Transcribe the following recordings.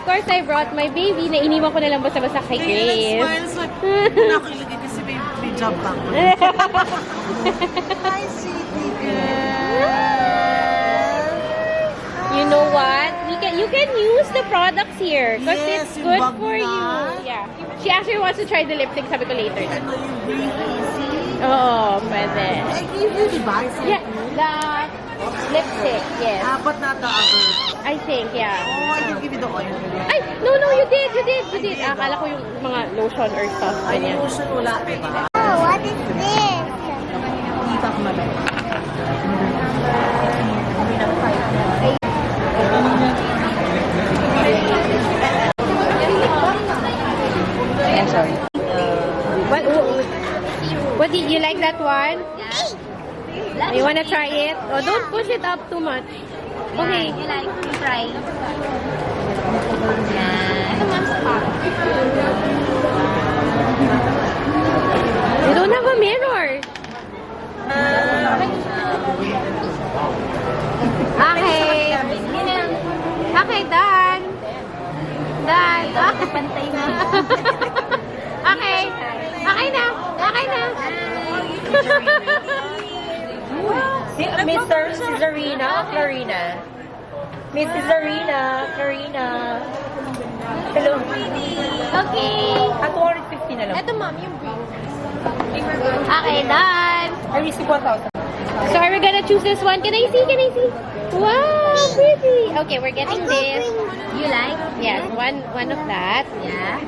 course, I brought my baby na iniwan ko na lang basta-basa kay Grace. Smile. Nakilagay kasi may job bank. Hi, sweetie girl. You know what? You can use the products here because Yes, it's yung good bag for na. you. Yeah. She actually wants to try the lipstick. Sabi ko later. Ano yung Breathe Easy? Oo, pwede. I gave you the buy Yeah, the lipstick, yes. But not the others. I think, yeah. Oh, I didn't give you the oil. Ay, no, you did. Akala ko yung mga lotion or stuff. Ay, Ganyan. lotion wala, diba? Oh, what is this? Kita ko malay. I'm sorry. What did you like that one? Yeah. You wanna try it? Oh, don't push it up too much. Okay. You like to try? Yeah. Ito mas pop. You don't have a mirror. Okay. Okay, done. Done. Pantay na. Okay. Okay na. Mr. Cesarina, Clarina. Miss Cesarina, Clarina. Hello. Okay. At 250 na lang. Ito, ma'am, yung green. Okay, done. I receive 1,000. So, are we gonna choose this one? Can I see? Wow, pretty. Okay, we're getting this. You like? Yes, one of that. Yeah.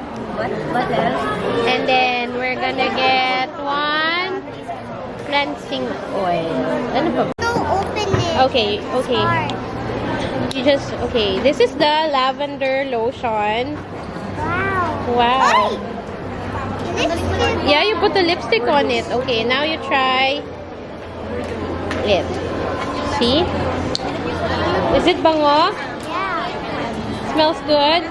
What else? And then, we're gonna get one cleansing oil. Ano ba? No, open it. Okay. Okay, this is the lavender lotion. Wow. Lipstick. Yeah, you put the lipstick on it. Okay, now you try it. See? Is it bango? Yeah. Smells good?